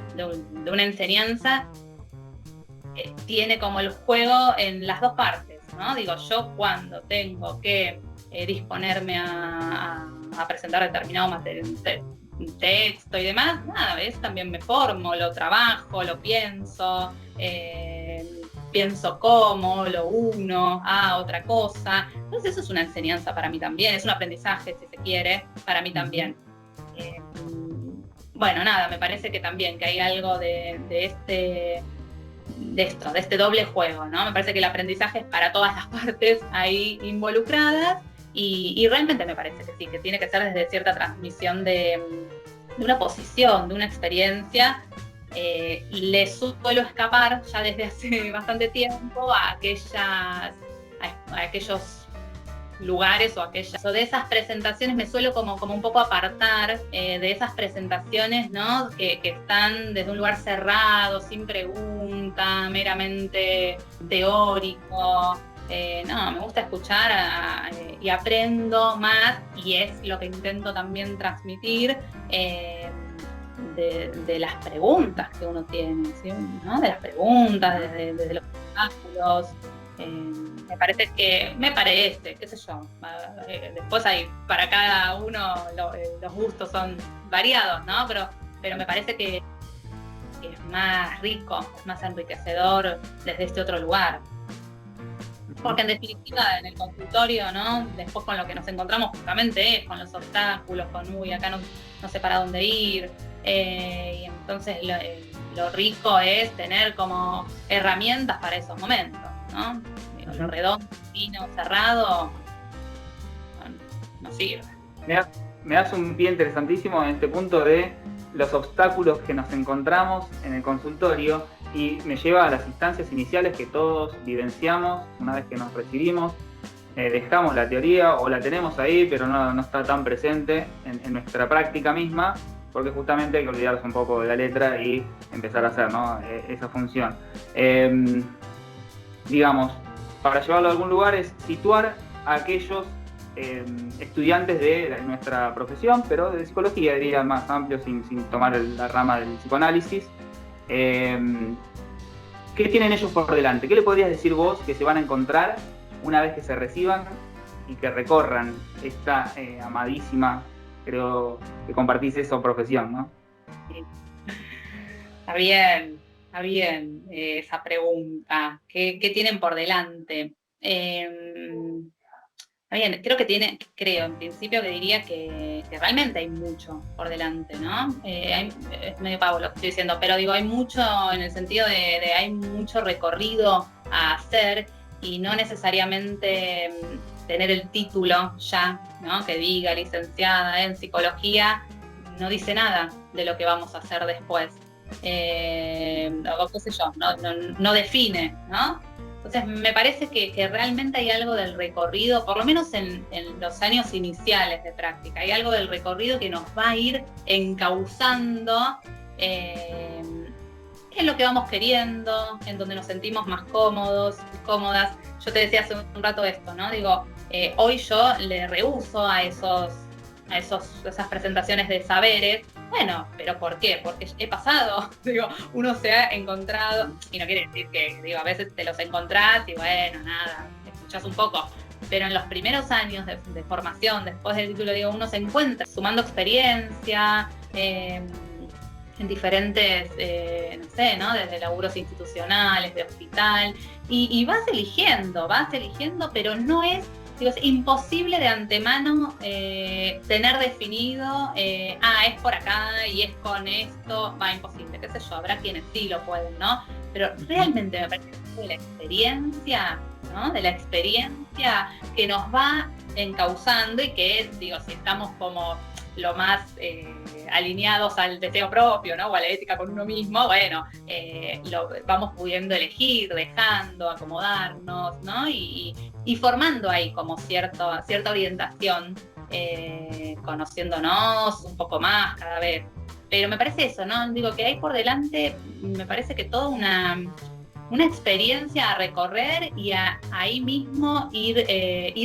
enseñanza tiene como el juego en las dos partes, ¿no? Yo cuando tengo que disponerme a presentar determinado material, texto y demás, también me formo, lo trabajo, lo pienso, pienso cómo, lo uno a otra cosa. Entonces eso es una enseñanza para mí también, es un aprendizaje, si se quiere, para mí también. Me parece que también que hay algo de este doble juego, ¿no? Me parece que el aprendizaje es para todas las partes ahí involucradas y realmente me parece que sí, que tiene que ser desde cierta transmisión de una posición, de una experiencia. Le suelo escapar ya desde hace bastante tiempo a aquellos lugares o de esas presentaciones, me suelo como un poco apartar de esas presentaciones, ¿no?, que están desde un lugar cerrado, sin pregunta, meramente teórico. Me gusta escuchar y aprendo más, y es lo que intento también transmitir de las preguntas que uno tiene, ¿sí?, ¿no?, de las preguntas, desde los obstáculos. Me parece, qué sé yo, después hay, para cada uno los gustos son variados, ¿no? Pero me parece que es más rico, más enriquecedor desde este otro lugar. Porque en definitiva en el consultorio, ¿no?, después con lo que nos encontramos justamente es con los obstáculos, con acá no sé para dónde ir, y entonces lo rico es tener como herramientas para esos momentos, ¿no? Lo redondo, fino, cerrado, no sirve. Me das un pie interesantísimo en este punto de los obstáculos que nos encontramos en el consultorio, y me lleva a las instancias iniciales que todos vivenciamos una vez que nos recibimos, dejamos la teoría o la tenemos ahí, pero no está tan presente en nuestra práctica misma, porque justamente hay que olvidarse un poco de la letra y empezar a hacer, ¿no? Esa función. Digamos, para llevarlo a algún lugar es situar a aquellos estudiantes de nuestra profesión, pero de psicología, diría más amplio, sin tomar la rama del psicoanálisis. ¿Qué tienen ellos por delante? ¿Qué le podrías decir vos que se van a encontrar una vez que se reciban y que recorran esta amadísima, creo que compartís eso, profesión, ¿no? Sí. Está bien esa pregunta. ¿Qué tienen por delante? Está bien, creo en principio que diría que realmente hay mucho por delante, ¿no? Es medio pavo lo que estoy diciendo, pero digo, hay mucho en el sentido de hay mucho recorrido a hacer y no necesariamente tener el título ya, ¿no? Que diga licenciada en psicología, no dice nada de lo que vamos a hacer después. O qué sé yo, no define, ¿no? Entonces me parece que realmente hay algo del recorrido, por lo menos en los años iniciales de práctica, hay algo del recorrido que nos va a ir encauzando en lo que vamos queriendo, en donde nos sentimos más cómodos, cómodas. Yo te decía hace un rato esto, ¿no? Digo, hoy yo le rehúso a esas presentaciones de saberes. Bueno, ¿pero por qué? Porque he pasado, digo, uno se ha encontrado, y no quiere decir que, digo, a veces te los encontrás y bueno, nada, escuchás un poco, pero en los primeros años de formación, después del título, digo, uno se encuentra sumando experiencia, en diferentes, no sé, ¿no? Desde laburos institucionales, de hospital, y vas eligiendo, pero no es, digo, es imposible de antemano tener definido, es por acá y es con esto, imposible, qué sé yo, habrá quienes sí lo pueden, ¿no? Pero realmente me parece que de la experiencia, ¿no? De la experiencia que nos va encauzando y que, digo, si estamos como lo más alineados al deseo propio, ¿no? O a la ética con uno mismo, bueno, lo vamos pudiendo elegir, dejando, acomodarnos, ¿no? Y formando ahí como cierta orientación, conociéndonos un poco más cada vez. Pero me parece eso, ¿no? Digo que hay por delante, me parece que toda una experiencia a recorrer y ahí mismo ir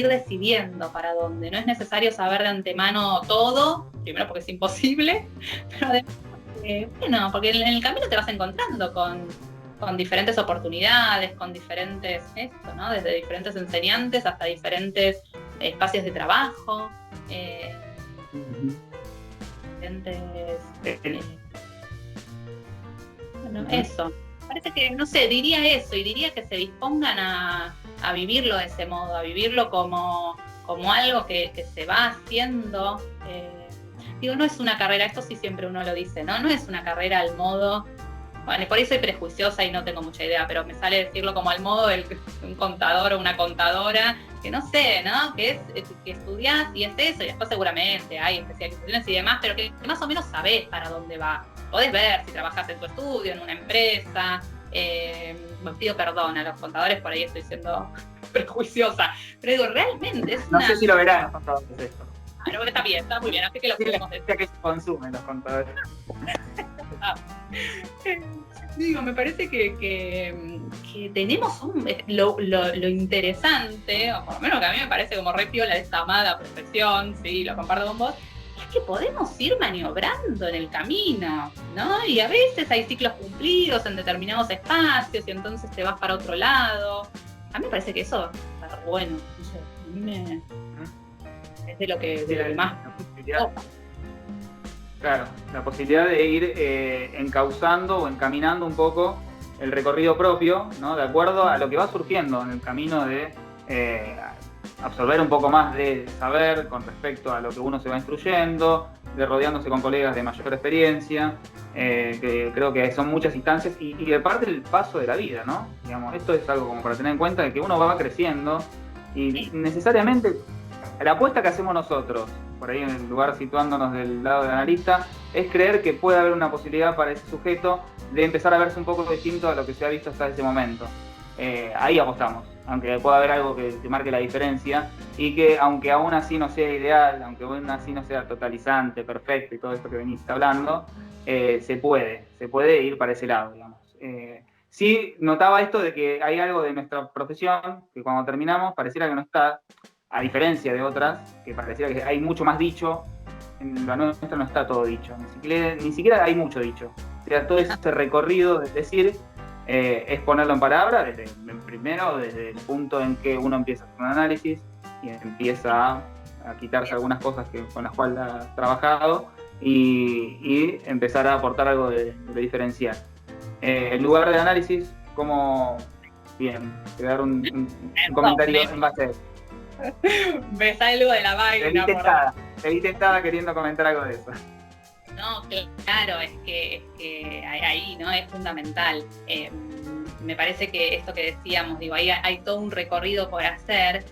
decidiendo para dónde. No es necesario saber de antemano todo, primero porque es imposible, pero además, bueno, porque en el camino te vas encontrando con diferentes oportunidades, con diferentes, ¿no? Desde diferentes enseñantes hasta diferentes espacios de trabajo, diferentes... bueno, eso. Parece que, no sé, diría eso, y diría que se dispongan a vivirlo de ese modo, a vivirlo como algo que se va haciendo. Digo, no es una carrera, esto sí siempre uno lo dice, ¿no? No es una carrera al modo, bueno, por ahí soy prejuiciosa y no tengo mucha idea, pero me sale decirlo como al modo de un contador o una contadora, que no sé, ¿no? Que estudiás y es eso, y después seguramente hay especializaciones y demás, pero que más o menos sabés para dónde va. Podés ver si trabajás en tu estudio, en una empresa. Me pido perdón a los contadores, por ahí estoy siendo prejuiciosa. Pero digo, realmente es No sé si lo verán los contadores esto. No, está bien, está muy bien, así que lo podemos decir. Que se consumen los contadores. Digo, me parece que tenemos lo interesante, o por lo menos que a mí me parece como re piola esta amada profesión, sí, lo comparto con vos, es que podemos ir maniobrando en el camino, ¿no? Y a veces hay ciclos cumplidos en determinados espacios y entonces te vas para otro lado. A mí me parece que eso está bueno, no sé, a mí es de lo que más... Claro, la posibilidad de ir encauzando o encaminando un poco el recorrido propio, ¿no? De acuerdo a lo que va surgiendo en el camino de absorber un poco más de saber con respecto a lo que uno se va instruyendo, de rodeándose con colegas de mayor experiencia, que creo que son muchas instancias y de parte el paso de la vida, ¿no? Digamos, esto es algo como para tener en cuenta de que uno va creciendo y necesariamente la apuesta que hacemos nosotros, por ahí en el lugar situándonos del lado del analista, es creer que puede haber una posibilidad para ese sujeto de empezar a verse un poco distinto a lo que se ha visto hasta ese momento. ahí apostamos, aunque pueda haber algo que marque la diferencia y que aunque aún así no sea ideal, aunque aún así no sea totalizante, perfecto y todo esto que venís hablando, se puede ir para ese lado, digamos. Sí notaba esto de que hay algo de nuestra profesión que cuando terminamos pareciera que no está, a diferencia de otras, que pareciera que hay mucho más dicho, en la nuestra no está todo dicho, ni siquiera hay mucho dicho. O sea, todo ese recorrido de decir es ponerlo en palabras, primero desde el punto en que uno empieza a hacer un análisis y empieza a quitarse algunas cosas con las cuales ha trabajado y empezar a aportar algo de diferencial. En lugar de análisis, como bien, te voy a dar un comentario en base a eso. Me salgo de la vaina. Te vi tentada queriendo comentar algo de eso. No, claro, es que ahí, ¿no? Es fundamental. Me parece que esto que decíamos, digo, ahí hay todo un recorrido por hacer.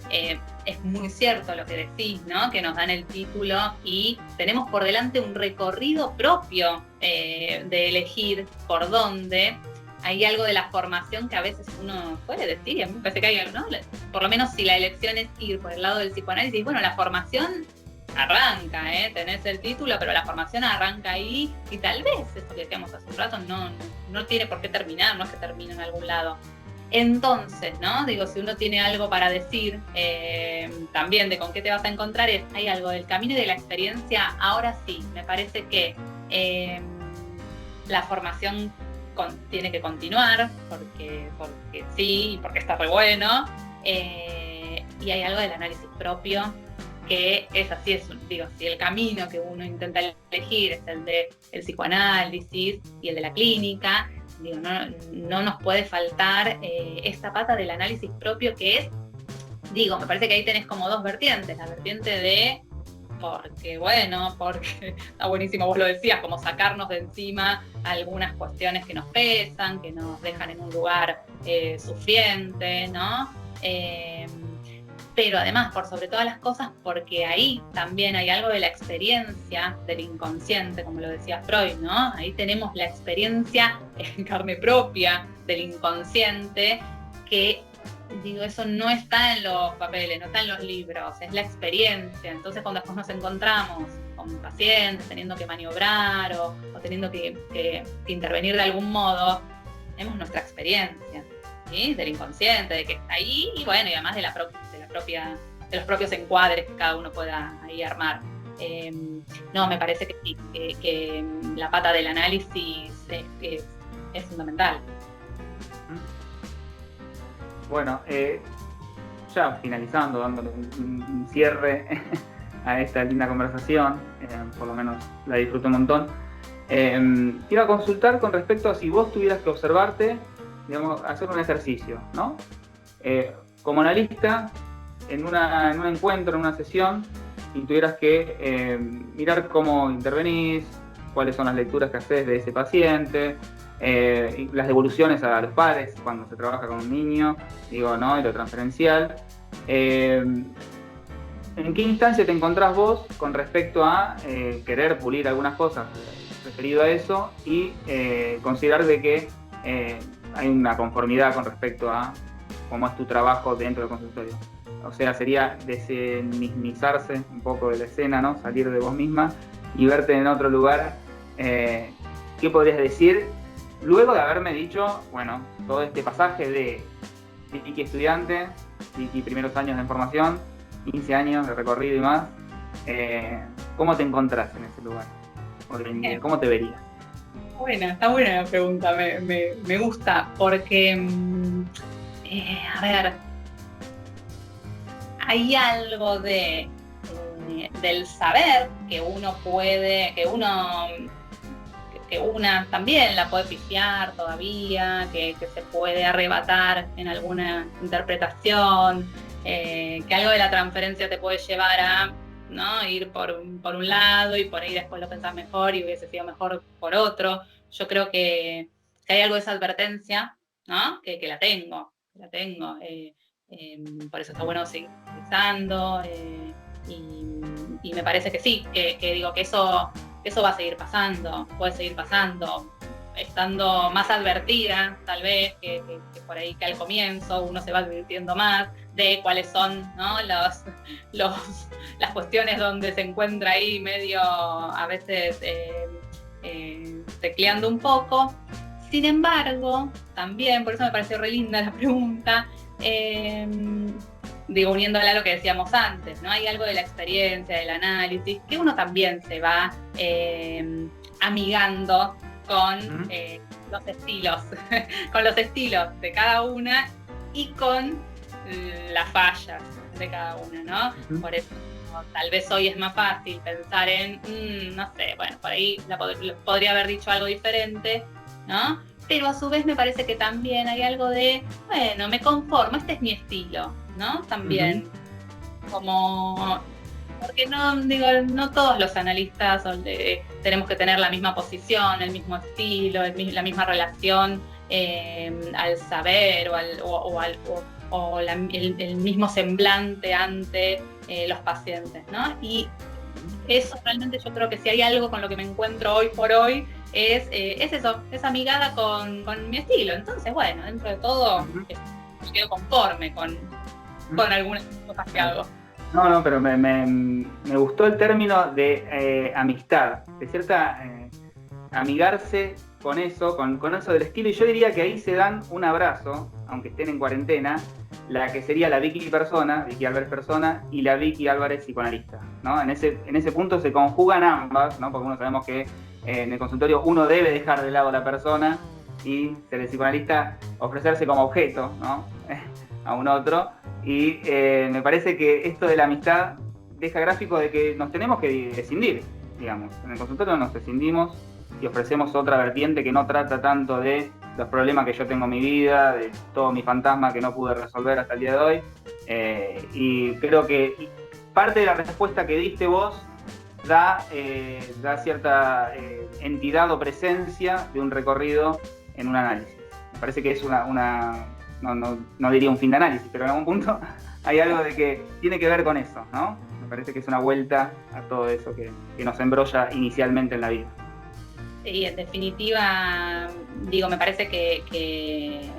Es muy cierto lo que decís, ¿no? Que nos dan el título y tenemos por delante un recorrido propio de elegir por dónde. Hay algo de la formación que a veces uno puede decir, y a mí me parece que hay algo, ¿no? Por lo menos si la elección es ir por el lado del psicoanálisis, bueno, la formación arranca, tenés el título, pero la formación arranca ahí y tal vez, esto que decíamos hace un rato, no tiene por qué terminar, no es que termine en algún lado. Entonces, ¿no? Digo, si uno tiene algo para decir, también de con qué te vas a encontrar, hay algo del camino y de la experiencia. Ahora sí, me parece que la formación tiene que continuar, porque sí, y porque está re bueno, y hay algo del análisis propio, que es así, si el camino que uno intenta elegir es el del psicoanálisis y el de la clínica, digo, no nos puede faltar esta pata del análisis propio que es, digo, me parece que ahí tenés como dos vertientes, la vertiente de porque está buenísimo, vos lo decías, como sacarnos de encima algunas cuestiones que nos pesan, que nos dejan en un lugar sufriente, ¿no? Pero además, por sobre todas las cosas, porque ahí también hay algo de la experiencia del inconsciente, como lo decía Freud, ¿no? Ahí tenemos la experiencia en carne propia del inconsciente, que, digo, eso no está en los papeles, no está en los libros, es la experiencia. Entonces, cuando después nos encontramos con pacientes teniendo que maniobrar o teniendo que intervenir de algún modo, tenemos nuestra experiencia, ¿sí? Del inconsciente, de que está ahí, y bueno, y además de los propios encuadres que cada uno pueda ahí armar. No, me parece que sí, que la pata del análisis es fundamental. Bueno, ya finalizando, dándole un cierre a esta linda conversación, por lo menos la disfruté un montón. Te iba a consultar con respecto a si vos tuvieras que observarte, digamos, hacer un ejercicio, ¿no? Como analista, en un encuentro, en una sesión, y tuvieras que mirar cómo intervenís, cuáles son las lecturas que haces de ese paciente, las devoluciones a los padres cuando se trabaja con un niño, digo, ¿no? Y lo transferencial. ¿En qué instancia te encontrás vos con respecto a querer pulir algunas cosas referido a eso y considerar de que hay una conformidad con respecto a cómo es tu trabajo dentro del consultorio? O sea, sería desenmismizarse un poco de la escena, ¿no? Salir de vos misma y verte en otro lugar. ¿Qué podrías decir luego de haberme dicho, bueno, todo este pasaje de Vicky estudiante, Vicky primeros años de formación, 15 años de recorrido y más? ¿Cómo te encontrás en ese lugar? ¿Cómo te verías? Está buena la pregunta, me gusta, porque, a ver, hay algo del saber que uno puede, que una también la puede pifiar todavía, que se puede arrebatar en alguna interpretación, que algo de la transferencia te puede llevar a, ¿no? Ir por un lado y por ahí después lo pensás mejor y hubiese sido mejor por otro. Yo creo que hay algo de esa advertencia, ¿no? Que la tengo. Por eso está bueno seguir utilizando y me parece que sí, que digo que eso va a seguir pasando, puede seguir pasando, estando más advertida tal vez que por ahí que al comienzo uno se va advirtiendo más de cuáles son, ¿no? las cuestiones donde se encuentra ahí medio a veces tecleando un poco. Sin embargo, también, por eso me pareció re linda la pregunta, uniéndola a lo que decíamos antes, ¿no? Hay algo de la experiencia, del análisis, que uno también se va amigando con los estilos, con los estilos de cada una y con las fallas de cada una, ¿no? Por eso tal vez hoy es más fácil pensar en, no sé, bueno, por ahí podría haber dicho algo diferente, ¿no? Pero a su vez me parece que también hay algo de, bueno, me conformo, este es mi estilo, ¿no? También, como, porque no todos los analistas tenemos que tener la misma posición, el mismo estilo, la misma relación al saber o el mismo semblante ante los pacientes, ¿no? Y eso realmente yo creo que si hay algo con lo que me encuentro hoy por hoy es eso, es amigada con mi estilo. Entonces, bueno, dentro de todo me quedo conforme con algunas cosas que hago. No, pero me gustó el término de amistad, de cierta amigarse con eso, con eso del estilo, y yo diría que ahí se dan un abrazo, aunque estén en cuarentena, la que sería la Vicky persona, Vicky Álvarez persona, y la Vicky Álvarez psicoanalista, ¿no? En ese punto se conjugan ambas, ¿no? Porque sabemos que en el consultorio uno debe dejar de lado a la persona y ser el psicoanalista, ofrecerse como objeto, ¿no? A un otro, y me parece que esto de la amistad deja gráfico de que nos tenemos que escindir, digamos. En el consultorio nos escindimos y ofrecemos otra vertiente que no trata tanto de los problemas que yo tengo en mi vida, de todo mi fantasma que no pude resolver hasta el día de hoy, y creo que parte de la respuesta que diste vos da cierta entidad o presencia de un recorrido en un análisis. Me parece que es no diría un fin de análisis, pero en algún punto hay algo de que tiene que ver con eso, ¿no? Me parece que es una vuelta a todo eso que nos embrolla inicialmente en la vida. Sí, en definitiva, me parece que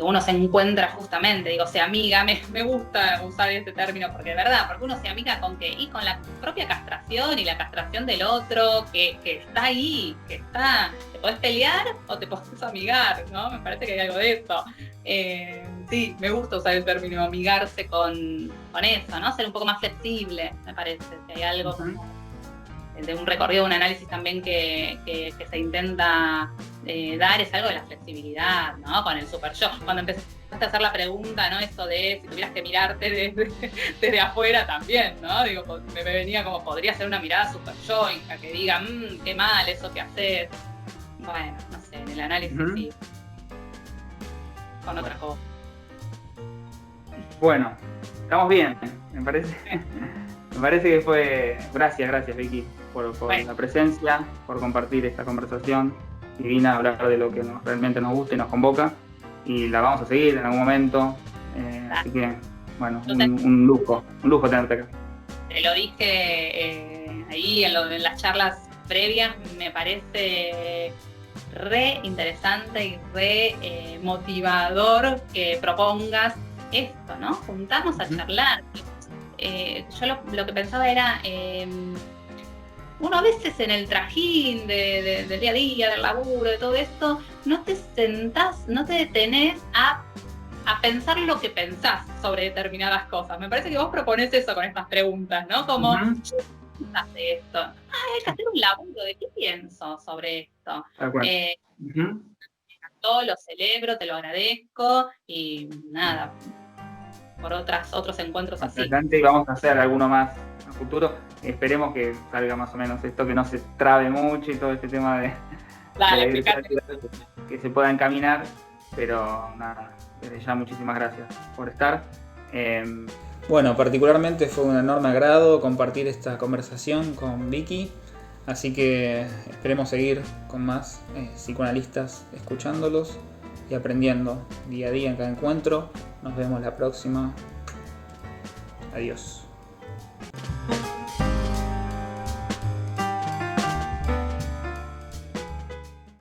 uno se encuentra justamente, se amiga, me gusta usar este término porque es verdad, porque uno se amiga con qué, y con la propia castración y la castración del otro, que está ahí, te podés pelear o te podés amigar, ¿no? Me parece que hay algo de eso. Sí, me gusta usar el término amigarse con eso, ¿no? Ser un poco más flexible, me parece, que hay algo como de un recorrido, un análisis también que se intenta dar, es algo de la flexibilidad, ¿no? Con el super yo. Cuando empezaste a hacer la pregunta, ¿no? Esto de si tuvieras que mirarte desde afuera también, ¿no? Me venía como, podría ser una mirada super yoica, que diga, qué mal eso que haces. Bueno, no sé, en el análisis sí. Con otra cosa. Bueno, estamos bien, me parece. Me parece que fue... Gracias Vicky por la presencia, por compartir esta conversación divina, hablar de lo que realmente nos gusta y nos convoca, y la vamos a seguir en algún momento, así que, bueno, un lujo tenerte acá. Te lo dije ahí en las charlas previas, me parece re interesante y re motivador que propongas esto, ¿no? Juntarnos a charlar. Yo lo que pensaba era, uno a veces en el trajín del día a día, del laburo, de todo esto, no te detenés a pensar lo que pensás sobre determinadas cosas. Me parece que vos proponés eso con estas preguntas, ¿no? Como, ¿qué pensás de esto? Hay que hacer un laburo de qué pienso sobre esto. Lo celebro, te lo agradezco y nada, por otros encuentros así. Adelante, y vamos a hacer alguno más a futuro. Esperemos que salga más o menos esto, que no se trabe mucho y todo este tema de que se pueda encaminar, pero nada, desde ya muchísimas gracias por estar. Bueno, particularmente fue un enorme agrado compartir esta conversación con Vicky, así que esperemos seguir con más psicoanalistas escuchándolos y aprendiendo día a día en cada encuentro. Nos vemos la próxima. Adiós.